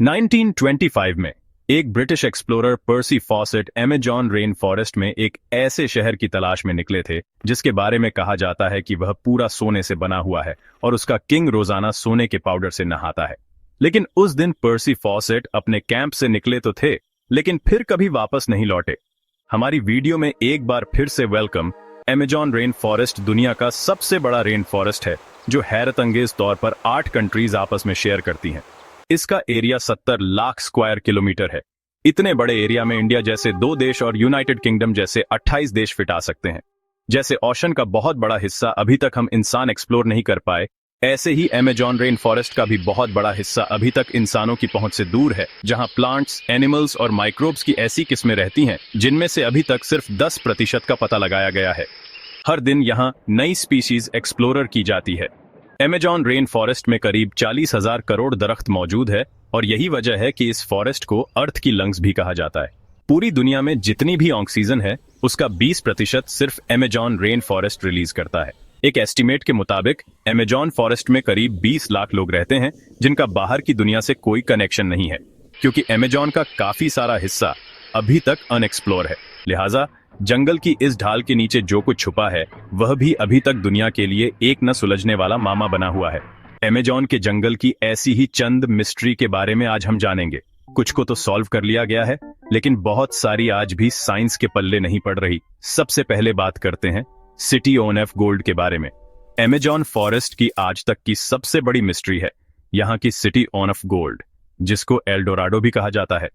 1925 में एक British explorer पर्सी faucet Amazon rain forest में एक ऐसे शहर की तलाश में निकले थे जिसके बारे में कहा जाता है कि वह पूरा सोने से बना हुआ है और उसका किंग रोजाना सोने के पाउडर से नहाता है। लेकिन उस दिन पर्सी फॉसेट अपने कैंप से निकले तो थे, लेकिन फिर कभी वापस नहीं लौटे। हमारी वीडियो में एक बार फिर से वेलकम। अमेजॉन रेन फॉरेस्ट दुनिया का सबसे बड़ा रेन फॉरेस्ट है जो हैरतअंगेज तौर पर 8 कंट्रीज आपस में शेयर करती हैं। इसका एरिया 70 लाख स्क्वायर किलोमीटर है। इतने बड़े एरिया में इंडिया जैसे 2 देश और यूनाइटेड किंगडम जैसे 28 देश फिट आ सकते हैं। जैसे ओशन का बहुत बड़ा हिस्सा अभी तक हम इंसान एक्सप्लोर नहीं कर पाए, ऐसे ही अमेजॉन रेन फॉरेस्ट का भी बहुत बड़ा हिस्सा अभी तक इंसानों की पहुंच से दूर है, जहां प्लांट्स, एनिमल्स और माइक्रोब्स की ऐसी किस्में रहती हैं जिनमें से अभी तक सिर्फ 10% का पता लगाया गया है। हर दिन यहां नई स्पीशीज एक्सप्लोरर की जाती है। अमेजॉन रेन फॉरेस्ट में करीब 40,000 करोड़ दरख्त मौजूद है और यही वजह है कि इस फॉरेस्ट को अर्थ की लंग्स भी कहा जाता है। पूरी दुनिया में जितनी भी ऑक्सीजन है उसका 20% सिर्फ अमेजॉन रेन फॉरेस्ट रिलीज करता है। एक एस्टीमेट के मुताबिक अमेजॉन फॉरेस्ट में करीब 20 लाख लोग रहते हैं जिनका बाहर की दुनिया से कोई कनेक्शन नहीं है, क्योंकि अमेजॉन का काफी सारा हिस्सा अभी तक अनएक्सप्लोर है। लिहाजा जंगल की इस ढाल के नीचे जो कुछ छुपा है वह भी अभी तक दुनिया के लिए एक न सुलझने वाला मामा बना हुआ है। अमेजॉन के जंगल की ऐसी ही चंद मिस्ट्री के बारे में आज हम जानेंगे। कुछ को तो सॉल्व कर लिया गया है, लेकिन बहुत सारी आज भी साइंस के पल्ले नहीं पड़ रही। सबसे पहले बात करते हैं सिटी ऑफ गोल्ड के बारे में। अमेजॉन फॉरेस्ट की आज तक की सबसे बड़ी मिस्ट्री है यहाँ की सिटी ऑफ गोल्ड, जिसको एल डोराडो भी कहा जाता है।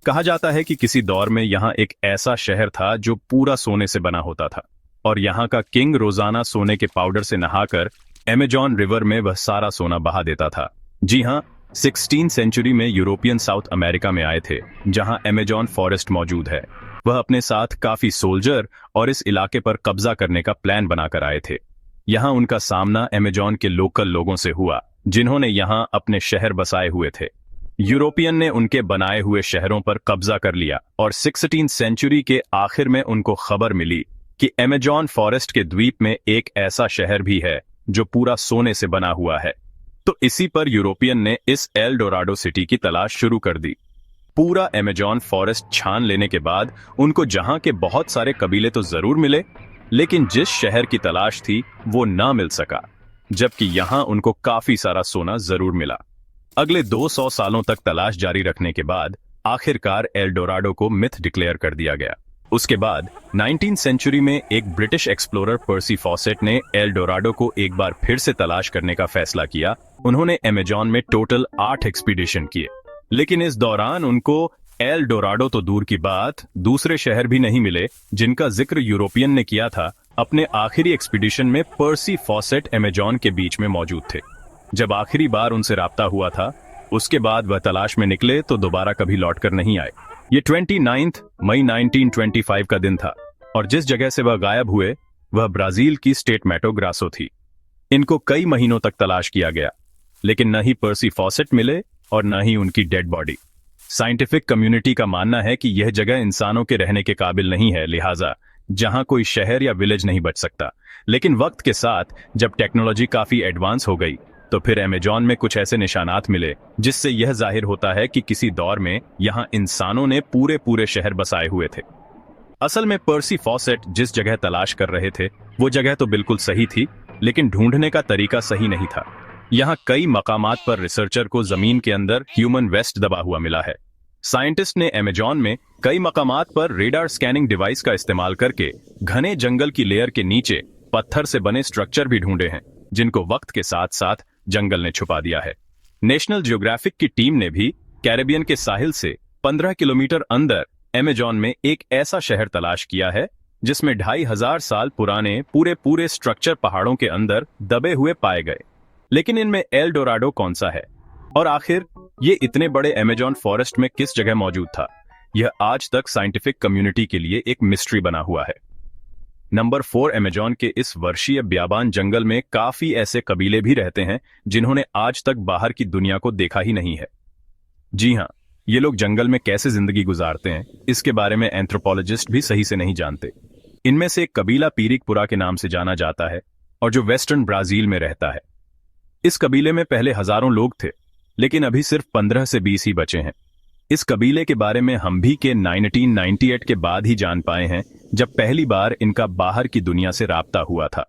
कहा जाता है कि किसी दौर में यहाँ एक ऐसा शहर था जो पूरा सोने से बना होता था और यहाँ का किंग रोजाना सोने के पाउडर से नहाकर अमेजॉन रिवर में वह सारा सोना बहा देता था। जी हाँ, 16वीं सेंचुरी में यूरोपियन साउथ अमेरिका में आए थे जहाँ अमेजॉन फॉरेस्ट मौजूद है। वह अपने साथ काफी सोल्जर और इस इलाके पर कब्जा करने का प्लान बनाकर आए थे। यहाँ उनका सामना अमेजॉन के लोकल लोगों से हुआ जिन्होंने यहाँ अपने शहर बसाए हुए थे। यूरोपियन ने उनके बनाए हुए शहरों पर कब्जा कर लिया और 16वीं सेंचुरी के आखिर में उनको खबर मिली कि अमेजॉन फॉरेस्ट के द्वीप में एक ऐसा शहर भी है जो पूरा सोने से बना हुआ है। तो इसी पर यूरोपियन ने इस एल डोराडो सिटी की तलाश शुरू कर दी। पूरा अमेजॉन फॉरेस्ट छान लेने के बाद उनको जहां के बहुत सारे कबीले तो जरूर मिले, लेकिन जिस शहर की तलाश थी वो ना मिल सका, जबकि यहां उनको काफी सारा सोना जरूर मिला। अगले 200 सालों तक तलाश जारी रखने के बाद आखिरकार एल डोराडो को मिथ डिक्लेयर कर दिया गया। उसके बाद 19वीं सेंचुरी में एक ब्रिटिश एक्सप्लोरर पर्सी फॉसेट ने एल डोराडो को एक बार फिर से तलाश करने का फैसला किया। उन्होंने अमेजॉन में टोटल 8 एक्सपीडिशन किए, लेकिन इस दौरान उनको एल डोराडो तो दूर की बात, दूसरे शहर भी नहीं मिले जिनका जिक्र यूरोपियन ने किया था। अपने आखिरी एक्सपीडिशन में पर्सी फॉसेट अमेजॉन के बीच में मौजूद थे। जब आखिरी बार उनसे राब्ता हुआ था उसके बाद वह तलाश में निकले तो दोबारा कभी लौटकर नहीं आए। ये 29 मई 1925 का दिन था और जिस जगह से वह गायब हुए वह ब्राजील की स्टेट मैटो ग्रासो थी। इनको कई महीनों तक तलाश किया गया, लेकिन न ही पर्सी फॉसेट मिले और न ही उनकी डेड बॉडी। साइंटिफिक कम्युनिटी का मानना है कि यह जगह इंसानों के रहने के काबिल नहीं है, लिहाजा जहां कोई शहर या विलेज नहीं बच सकता। लेकिन वक्त के साथ जब टेक्नोलॉजी काफी एडवांस हो गई तो फिर अमेजॉन में कुछ ऐसे निशानात मिले जिससे यह जाहिर होता है कि किसी दौर में यहाँ इंसानों ने पूरे शहर बसाए हुए थे। असल में पर्सी फॉसेट जिस जगह तलाश कर रहे थे वो जगह तो बिल्कुल सही थी, लेकिन ढूंढने का तरीका सही नहीं था। यहाँ कई मकामात पर रिसर्चर को जमीन के अंदर ह्यूमन वेस्ट दबा हुआ मिला है। साइंटिस्ट ने अमेजॉन में कई मकामात पर रेडार स्कैनिंग डिवाइस का इस्तेमाल करके घने जंगल की लेयर के नीचे पत्थर से बने स्ट्रक्चर भी ढूंढे हैं जिनको वक्त के साथ साथ जंगल ने छुपा दिया है। नेशनल जियोग्राफिक की टीम ने भी कैरेबियन के साहिल से 15 किलोमीटर अंदर अमेजॉन में एक ऐसा शहर तलाश किया है जिसमें 2500 साल पुराने पूरे स्ट्रक्चर पहाड़ों के अंदर दबे हुए पाए गए। लेकिन इनमें एल डोराडो कौन सा है और आखिर ये इतने बड़े अमेजॉन फॉरेस्ट में किस जगह मौजूद था, यह आज तक साइंटिफिक कम्युनिटी के लिए एक मिस्ट्री बना हुआ है। नंबर 4, अमेजॉन के इस वर्षीय ब्याबान जंगल में काफी ऐसे कबीले भी रहते हैं जिन्होंने आज तक बाहर की दुनिया को देखा ही नहीं है। जी हाँ, ये लोग जंगल में कैसे जिंदगी गुजारते हैं इसके बारे में एंथ्रोपोलॉजिस्ट भी सही से नहीं जानते। इनमें से एक कबीला पीरिकपुरा के नाम से जाना जाता है और जो वेस्टर्न ब्राजील में रहता है। इस कबीले में पहले हजारों लोग थे, लेकिन अभी सिर्फ 15 से 20 ही बचे हैं। इस कबीले के बारे में हम भी के 1998 के बाद ही जान पाए हैं, जब पहली बार इनका बाहर की दुनिया से राब्ता हुआ था।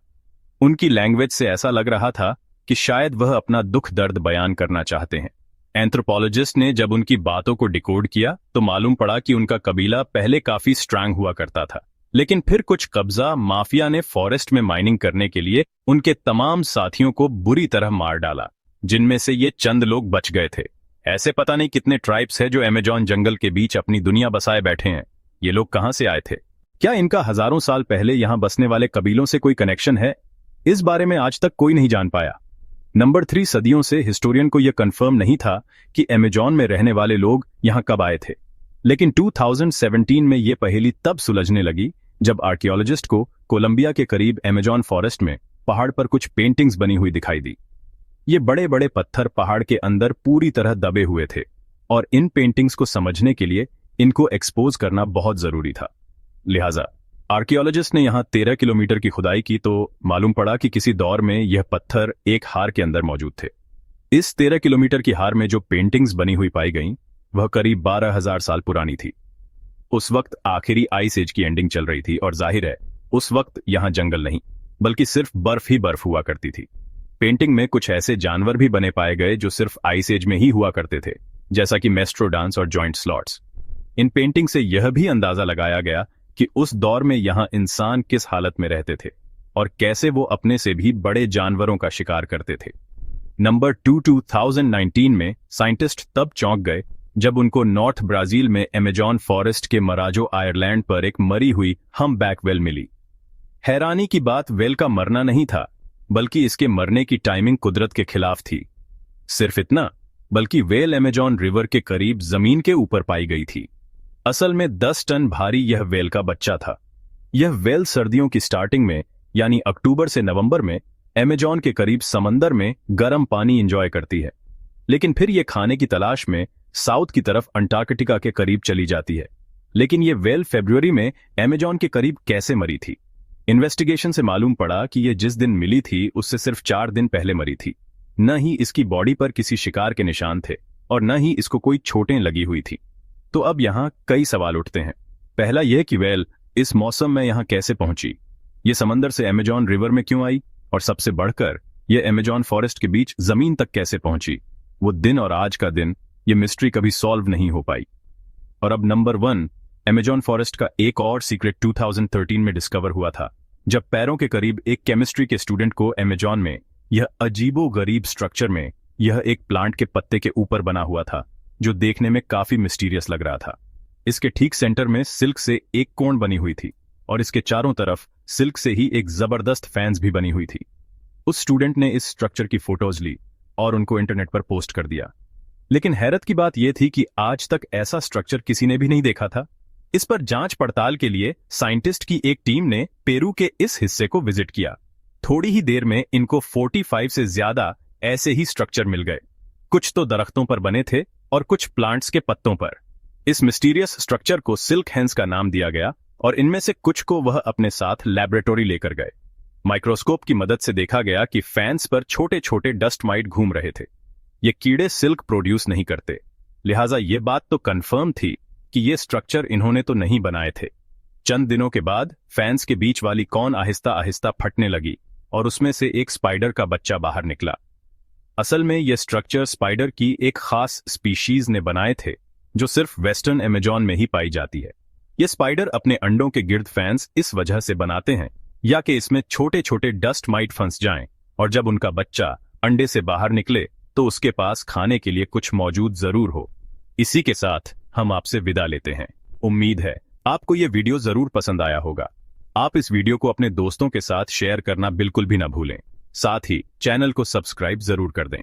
उनकी लैंग्वेज से ऐसा लग रहा था कि शायद वह अपना दुख दर्द बयान करना चाहते हैं। एंथ्रोपोलॉजिस्ट ने जब उनकी बातों को डिकोड किया तो मालूम पड़ा कि उनका कबीला पहले काफी स्ट्रांग हुआ करता था, लेकिन फिर कुछ कब्जा माफिया ने फॉरेस्ट में माइनिंग करने के लिए उनके तमाम साथियों को बुरी तरह मार डाला, जिनमें से ये चंद लोग बच गए थे। ऐसे पता नहीं कितने ट्राइब्स हैं जो अमेजॉन जंगल के बीच अपनी दुनिया बसाए बैठे हैं। ये लोग कहां से आए थे? क्या इनका हजारों साल पहले यहां बसने वाले कबीलों से कोई कनेक्शन है? इस बारे में आज तक कोई नहीं जान पाया। नंबर 3, सदियों से हिस्टोरियन को यह कंफर्म नहीं था कि अमेजॉन में रहने वाले लोग यहां कब आए थे, लेकिन 2017 में यह पहेली तब सुलझने लगी जब आर्कियोलॉजिस्ट को कोलंबिया के करीब अमेजॉन फॉरेस्ट में पहाड़ पर कुछ पेंटिंग्स बनी हुई दिखाई दी। ये बड़े बड़े पत्थर पहाड़ के अंदर पूरी तरह दबे हुए थे और इन पेंटिंग्स को समझने के लिए इनको एक्सपोज करना बहुत जरूरी था। लिहाजा आर्कियोलॉजिस्ट ने यहां 13 किलोमीटर की खुदाई की तो मालूम पड़ा कि किसी दौर में यह पत्थर एक हार के अंदर मौजूद थे। इस 13 किलोमीटर की हार में जो पेंटिंग्स बनी हुई पाई गईं, वह करीब 12,000 साल पुरानी थी। उस वक्त आखिरी आइस एज की एंडिंग चल रही थी और जाहिर है उस वक्त यहां जंगल नहीं बल्कि सिर्फ बर्फ ही बर्फ हुआ करती थी। पेंटिंग में कुछ ऐसे जानवर भी बने पाए गए जो सिर्फ आइस एज में ही हुआ करते थे, जैसा कि मेस्ट्रोडांस और जॉइंट स्लॉट्स। इन पेंटिंग से यह भी अंदाजा लगाया गया कि उस दौर में यहां इंसान किस हालत में रहते थे और कैसे वो अपने से भी बड़े जानवरों का शिकार करते थे। नंबर 2, 2019 में साइंटिस्ट तब चौंक गए जब उनको नॉर्थ ब्राजील में अमेजॉन फॉरेस्ट के मराजो आयरलैंड पर एक मरी हुई हम्पबैक वेल मिली। हैरानी की बात वेल का मरना नहीं था, बल्कि इसके मरने की टाइमिंग कुदरत के खिलाफ थी। सिर्फ इतना, बल्कि वेल अमेजॉन रिवर के करीब जमीन के ऊपर पाई गई थी। असल में 10 टन भारी यह वेल का बच्चा था। यह वेल सर्दियों की स्टार्टिंग में यानी अक्टूबर से नवंबर में अमेजॉन के करीब समंदर में गर्म पानी एंजॉय करती है, लेकिन फिर यह खाने की तलाश में साउथ की तरफ अंटार्कटिका के करीब चली जाती है। लेकिन यह वेल फरवरी में अमेजॉन के करीब कैसे मरी थी? इन्वेस्टिगेशन से मालूम पड़ा कि यह जिस दिन मिली थी उससे सिर्फ 4 दिन पहले मरी थी। न ही इसकी बॉडी पर किसी शिकार के निशान थे और न ही इसको कोई चोटें लगी हुई थी। तो अब यहां कई सवाल उठते हैं। पहला यह कि वेल इस मौसम में यहां कैसे पहुंची, ये समंदर से अमेजॉन रिवर में क्यों आई, और सबसे बढ़कर यह अमेजॉन फॉरेस्ट के बीच जमीन तक कैसे पहुंची। वो दिन और आज का दिन, ये मिस्ट्री कभी सॉल्व नहीं हो पाई। और अब नंबर 1, अमेजॉन फॉरेस्ट का एक और सीक्रेट 2013 में डिस्कवर हुआ था, जब पैरों के करीब एक केमिस्ट्री के स्टूडेंट को अमेजॉन में यह अजीबो-गरीब स्ट्रक्चर में यह एक प्लांट के पत्ते के ऊपर बना हुआ था, जो देखने में काफी मिस्टीरियस लग रहा था। इसके ठीक सेंटर में सिल्क से एक कोण बनी हुई थी और इसके चारों तरफ सिल्क से ही एक जबरदस्त फैंस भी बनी हुई थी। उस स्टूडेंट ने इस स्ट्रक्चर की फोटोज ली और उनको इंटरनेट पर पोस्ट कर दिया। लेकिन हैरत की बात यह थी कि आज तक ऐसा स्ट्रक्चर किसी ने भी नहीं देखा था। इस पर जांच पड़ताल के लिए साइंटिस्ट की एक टीम ने पेरू के इस हिस्से को विजिट किया। थोड़ी ही देर में इनको 45 से ज्यादा ऐसे ही स्ट्रक्चर मिल गए। कुछ तो दरख्तों पर बने थे और कुछ प्लांट्स के पत्तों पर। इस मिस्टीरियस स्ट्रक्चर को सिल्क हैंस का नाम दिया गया और इनमें से कुछ को वह अपने साथ लैबोरेटरी लेकर गए। माइक्रोस्कोप की मदद से देखा गया कि फैंस पर छोटे छोटे डस्ट माइट घूम रहे थे। ये कीड़े सिल्क प्रोड्यूस नहीं करते, लिहाजा ये बात तो कंफर्म थी कि ये स्ट्रक्चर इन्होंने तो नहीं बनाए थे। चंद दिनों के बाद फैंस के बीच वाली कॉन आहिस्ता आहिस्ता फटने लगी और उसमें से एक स्पाइडर का बच्चा बाहर निकला। असल में यह स्ट्रक्चर स्पाइडर की एक खास स्पीशीज ने बनाए थे, जो सिर्फ वेस्टर्न अमेजॉन में ही पाई जाती है। ये स्पाइडर अपने अंडों के गिर्द फैंस इस वजह से बनाते हैं या कि इसमें छोटे छोटे डस्ट माइट फंस जाएं और जब उनका बच्चा अंडे से बाहर निकले तो उसके पास खाने के लिए कुछ मौजूद जरूर हो। इसी के साथ हम आपसे विदा लेते हैं। उम्मीद है आपको ये वीडियो जरूर पसंद आया होगा। आप इस वीडियो को अपने दोस्तों के साथ शेयर करना बिल्कुल भी ना भूलें। साथ ही चैनल को सब्सक्राइब जरूर कर दें।